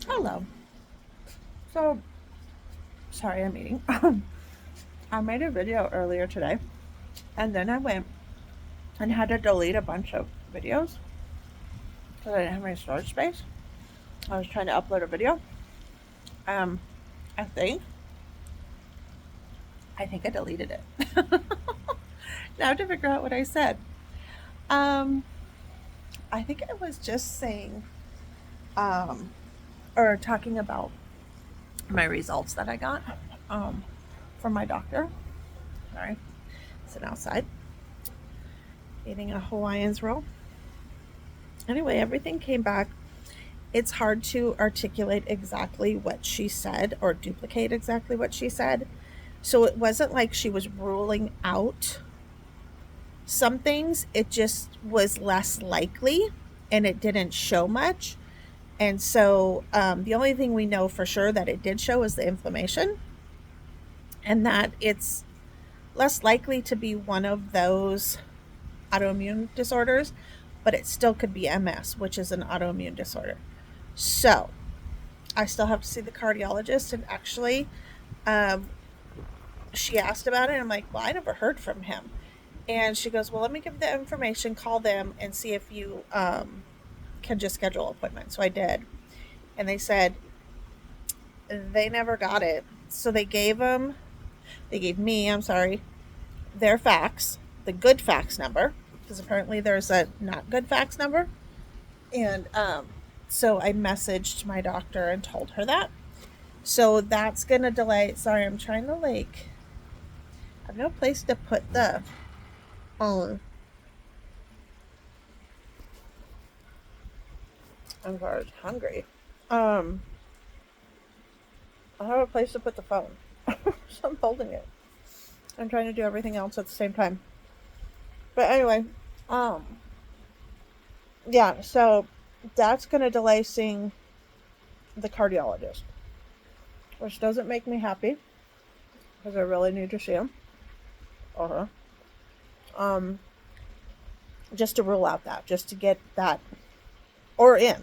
Hello. So, sorry I'm eating. I made a video earlier today and then I went and had to delete a bunch of videos because I didn't have any storage space. I was trying to upload a video. Um, I think I deleted it. Now I have to figure out what I said. Um, I think I was just saying, um, or talking about my results that I got, um, from my doctor. Sorry, sitting outside eating a Hawaiian's roll. Anyway, everything came back. It's hard to articulate exactly what she said or duplicate exactly what she said. So it wasn't like she was ruling out some things, it just was less likely and it didn't show much. And so the only thing we know for sure that it did show is the inflammation and that it's less likely to be one of those autoimmune disorders, but it still could be MS, which is an autoimmune disorder. So I still have to see the cardiologist. And actually, um, she asked about it. And I'm like, well, I never heard from him. And she goes, well, let me give the information, call them, and see if you can just schedule an appointment. So I did. And they said they never got it. So they gave me, I'm sorry, their fax, the good fax number, because apparently there's a not good fax number. And so I messaged my doctor and told her that. So that's going to delay. Sorry, I'm trying to I have no place to put the phone. I'm very hungry. Um, I have a place to put the phone. So I'm holding it. I'm trying to do everything else at the same time. But anyway, um, yeah, so that's going to delay seeing the cardiologist, which doesn't make me happy because I really need to see him or her. Um, just to rule out that, just to get that or in.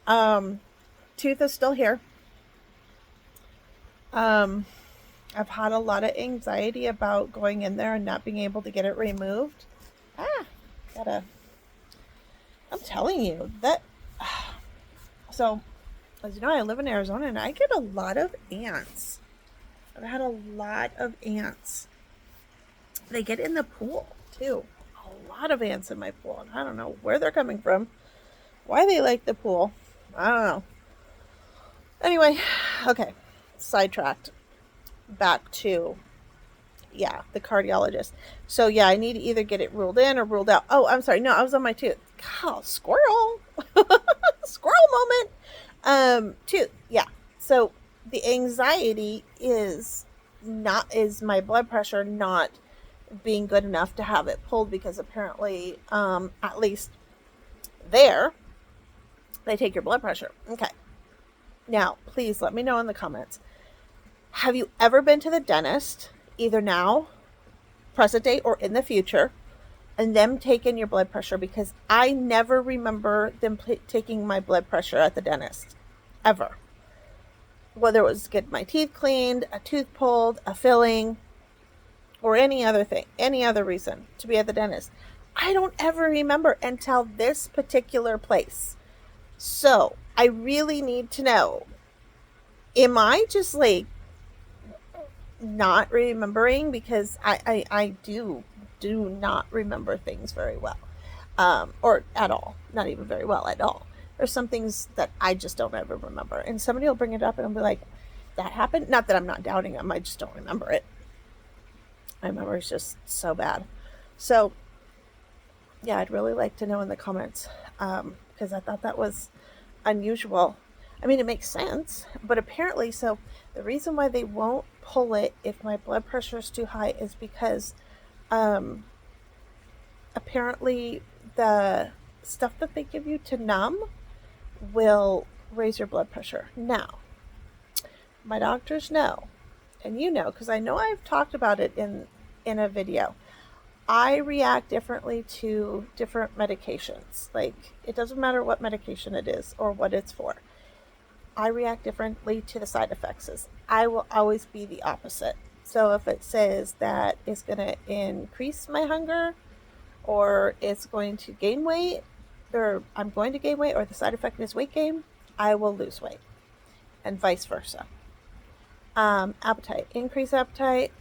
Um, Tooth is still here. Um, I've had a lot of anxiety about going in there and not being able to get it removed. Ah, gotta. I'm telling you that. So, as you know, I live in Arizona and I get a lot of ants. I've had a lot of ants. They get in the pool too. A lot of ants in my pool. And I don't know where they're coming from. Why they like the pool. I don't know. Anyway, okay. Sidetracked. Back to, yeah, the cardiologist. So yeah, I need to either get it ruled in or ruled out. Oh, I'm sorry. No, I was on my tooth. God, squirrel. Squirrel moment. Tooth. Yeah. So the anxiety is my blood pressure not being good enough to have it pulled because apparently, at least there, they take your blood pressure. Okay. Now, please let me know in the comments. Have you ever been to the dentist, either now, present day, or in the future, and them taking your blood pressure? Because I never remember them taking my blood pressure at the dentist, ever. Whether it was get my teeth cleaned, a tooth pulled, a filling, or any other thing, any other reason to be at the dentist. I don't ever remember until this particular place. So I really need to know, am I just like not remembering? Because I do not remember things very well, or at all, not even very well at all. There's some things that I just don't ever remember, and somebody will bring it up and I'll be like, that happened. Not that I'm not doubting them, I just don't remember it. My memory is just so bad. So yeah, I'd really like to know in the comments, because I thought that was unusual. I mean, it makes sense, but apparently, so the reason why they won't pull it if my blood pressure is too high is because, um, apparently the stuff that they give you to numb will raise your blood pressure. Now, my doctors know, and you know, because I know I've talked about it in a video. I react differently to different medications. Like, it doesn't matter what medication it is or what it's for. I react differently to the side effects. I will always be the opposite. So if it says that it's going to increase my hunger, or it's going to gain weight, or I'm going to gain weight, or the side effect is weight gain, I will lose weight, and vice versa. Appetite, increase appetite,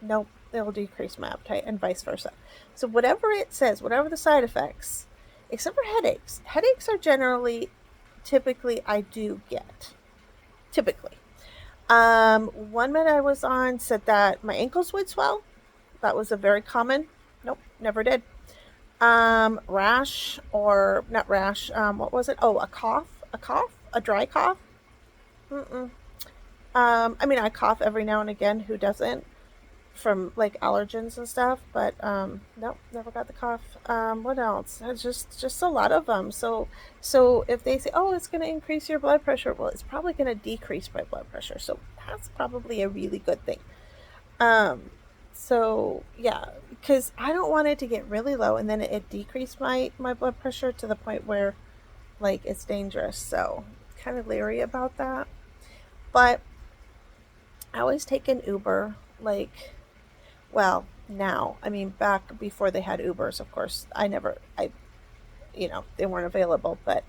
nope, it will decrease my appetite, and vice versa. So whatever it says, whatever the side effects, except for headaches. Headaches are generally, typically, I do get. Typically. One med I was on said that my ankles would swell. That was a very common. Nope, never did. Rash, or not rash. What was it? Oh, a cough. A cough. A dry cough. Mm-mm. I mean, I cough every now and again. Who doesn't? From like allergens and stuff, but nope, never got the cough. What else? It's just a lot of them. So if they say, oh, it's going to increase your blood pressure, well, it's probably going to decrease my blood pressure. So that's probably a really good thing. Um, so yeah, because I don't want it to get really low and then it decrease my blood pressure to the point where like it's dangerous. So kind of leery about that. But I always take an Uber, like, well, now, I mean, back before they had Ubers, of course, they weren't available, but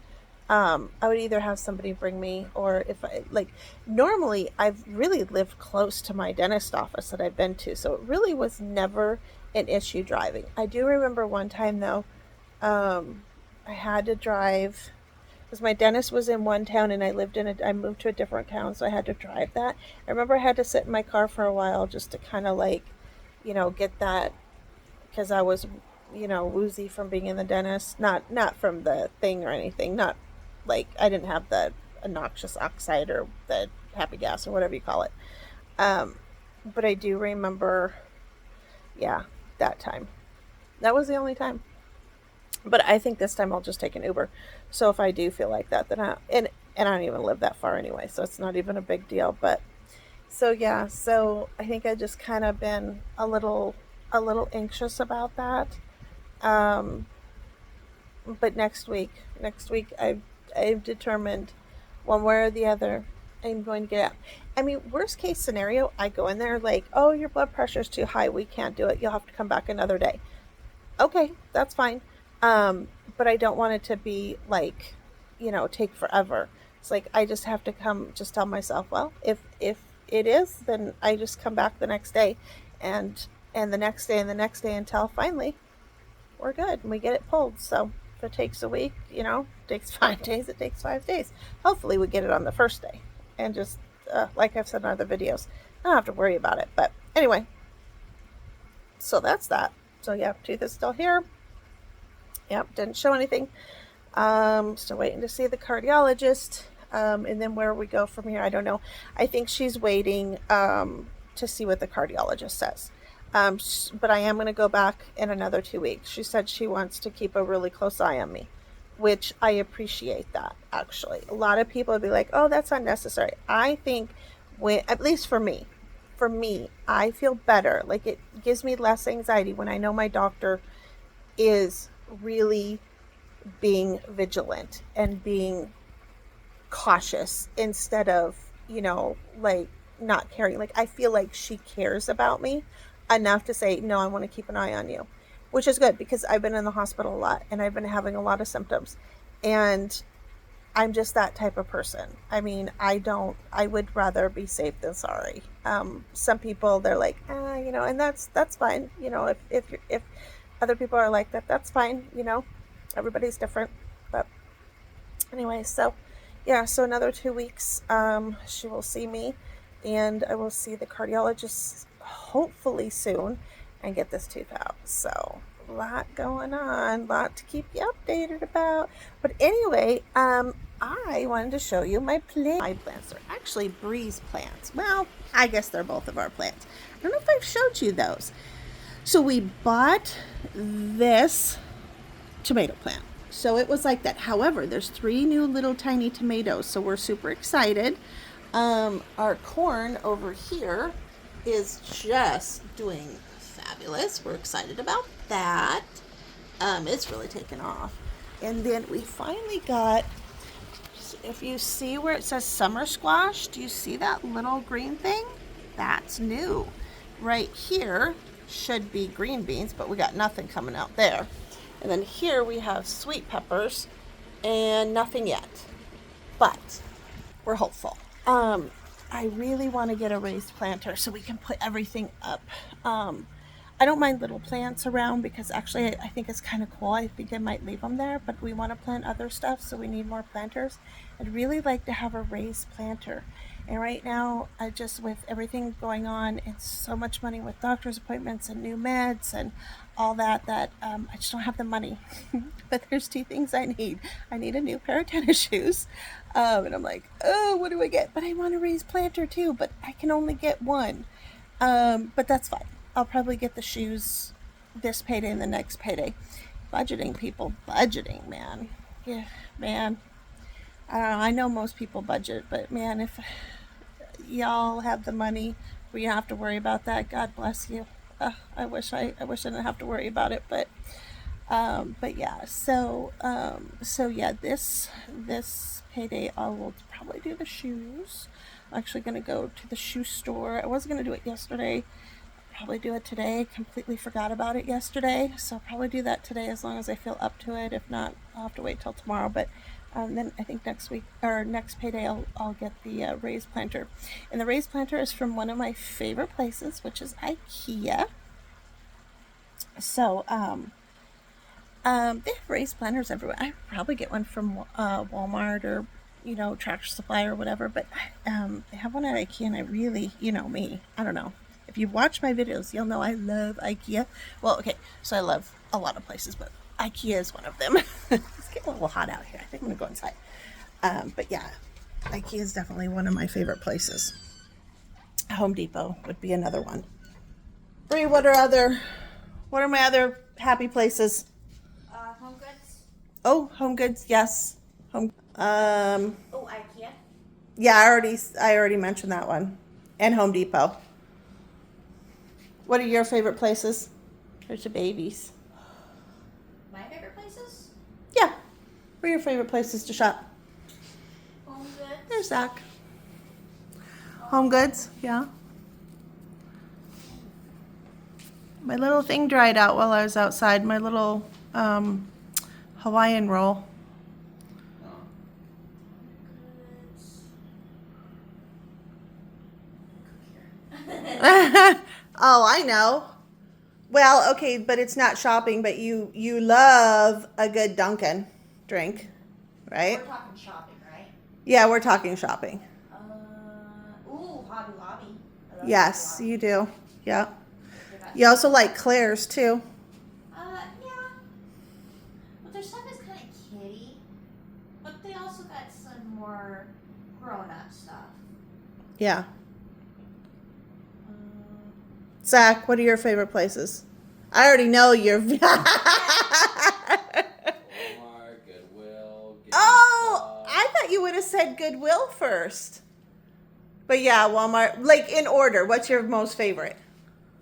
I would either have somebody bring me, or if I, like, normally I've really lived close to my dentist office that I've been to, so it really was never an issue driving. I do remember one time, though, I had to drive because my dentist was in one town and I moved to a different town, so I had to drive that. I remember I had to sit in my car for a while just to kind of like, get that, because I was, woozy from being in the dentist, not from the thing or anything, not like I didn't have the noxious oxide or the happy gas or whatever you call it. Um, but I do remember, yeah, that time. That was the only time. But I think this time I'll just take an Uber. So if I do feel like that, then and I don't even live that far anyway, so it's not even a big deal. But so yeah, so I think I just kind of been a little anxious about that. Um, but next week I've determined one way or the other I'm going to get out. I mean, worst case scenario, I go in there like, oh, your blood pressure's too high, we can't do it. You'll have to come back another day. Okay, that's fine. But I don't want it to be like, take forever. It's like I just have to just tell myself, well, if it is, then I just come back the next day, and the next day and the next day until finally we're good and we get it pulled. So if it takes a week, it takes 5 days, it takes 5 days. Hopefully we get it on the first day, and just like I've said in other videos, I don't have to worry about it. But anyway, so that's that. So yeah, tooth is still here. Yep, didn't show anything. Still waiting to see the cardiologist. And then where we go from here, I don't know. I think she's waiting to see what the cardiologist says. But I am going to go back in another 2 weeks. She said she wants to keep a really close eye on me, which I appreciate that, actually. A lot of people would be like, oh, that's unnecessary. I think, at least for me, I feel better. Like, it gives me less anxiety when I know my doctor is really being vigilant and being cautious instead of, like not caring. Like, I feel like she cares about me enough to say, no, I want to keep an eye on you, which is good because I've been in the hospital a lot and I've been having a lot of symptoms, and I'm just that type of person. I mean, I would rather be safe than sorry. Some people, they're like, and that's fine. If other people are like that, that's fine. Everybody's different. But anyway, so yeah, so another 2 weeks, she will see me, and I will see the cardiologist hopefully soon and get this tooth out. So a lot going on, a lot to keep you updated about. But anyway, I wanted to show you my plants. My plants are actually Bree's plants. Well, I guess they're both of our plants. I don't know if I've showed you those. So we bought this tomato plant. So it was like that. However, there's 3 new little tiny tomatoes, so we're super excited. Our corn over here is just doing fabulous. We're excited about that. It's really taken off. And then we finally got, if you see where it says summer squash, do you see that little green thing? That's new. Right here should be green beans, but we got nothing coming out there. And then here we have sweet peppers and nothing yet, but we're hopeful. I really want to get a raised planter so we can put everything up. I don't mind little plants around because actually I think it's kind of cool. I think I might leave them there, but we want to plant other stuff, so we need more planters. I'd really like to have a raised planter. And right now, I just, with everything going on, it's so much money with doctor's appointments and new meds and all that, that I just don't have the money. But there's two things I need. I need a new pair of tennis shoes. And I'm like, oh, what do I get? But I want a raised planter too, but I can only get one. But that's fine. I'll probably get the shoes this payday and the next payday. Budgeting, people. Budgeting, man. Yeah, man. I don't know. I know most people budget, but man, if y'all have the money where you have to worry about that, God bless you. I wish I didn't have to worry about it, but yeah. So yeah, this payday I will probably do the shoes. I'm actually gonna go to the shoe store. I wasn't gonna do it yesterday. Probably do it today. Completely forgot about it yesterday, so I'll probably do that today as long as I feel up to it. If not, I'll have to wait till tomorrow. But then I think next week or next payday I'll get the raised planter. And the raised planter is from one of my favorite places, which is IKEA. So they have raised planters everywhere. I probably get one from Walmart or Tractor Supply or whatever. But they have one at IKEA, and I really, me, I don't know. If you watch my videos, you'll know I love IKEA. Well, okay, so I love a lot of places, but IKEA is one of them. It's getting a little hot out here. I think I'm gonna go inside. But yeah, IKEA is definitely one of my favorite places. Home Depot would be another one. Bree, what are my other happy places? Home Goods. Oh, Home Goods, yes. Home. IKEA. Yeah, I already mentioned that one, and Home Depot. What are your favorite places? There's the babies. My favorite places? Yeah. What are your favorite places to shop? Home Goods. There's Zach. Home Goods, yeah. My little thing dried out while I was outside. My little Hawaiian roll. Oh, I know. Well, okay, but it's not shopping, but you love a good Dunkin' drink, right? We're talking shopping, right? Yeah, we're talking shopping. Hobby Lobby. Yes, Hobby Lobby. you do. Yeah. You also like Claire's too. Yeah. But their stuff is kind of kiddie. But they also got some more grown-up stuff. Yeah. Zach, what are your favorite places? I already know your. Walmart, Goodwill. Oh, I thought you would have said Goodwill first. But yeah, Walmart. Like in order, what's your most favorite?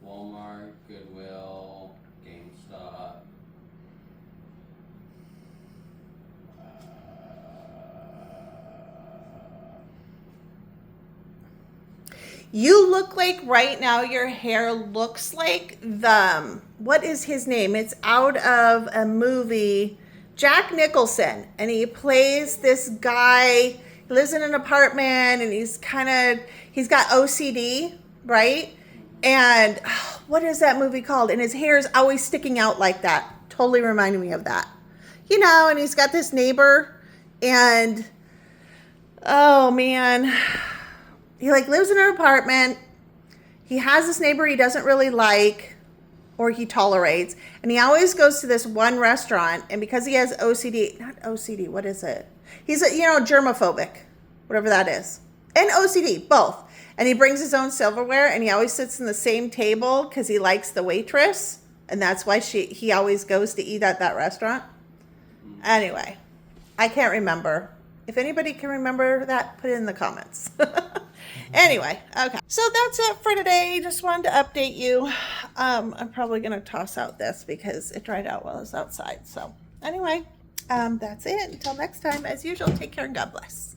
Walmart, Goodwill, GameStop. You look like right now your hair looks like what is his name? It's out of a movie, Jack Nicholson, and he plays this guy. He lives in an apartment, and he's got OCD, right? And what is that movie called? And his hair is always sticking out like that. Totally reminded me of that. And he's got this neighbor, and oh man. He lives in an apartment. He has this neighbor he doesn't really like or he tolerates. And he always goes to this one restaurant. And because he has OCD, not OCD, what is it? He's germophobic, whatever that is. And OCD, both. And he brings his own silverware and he always sits in the same table because he likes the waitress. And that's why he always goes to eat at that restaurant. Anyway, I can't remember. If anybody can remember that, put it in the comments. Anyway, okay. So that's it for today. Just wanted to update you. I'm probably going to toss out this because it dried out while I was outside. So anyway, That's it. Until next time, as usual, take care and God bless.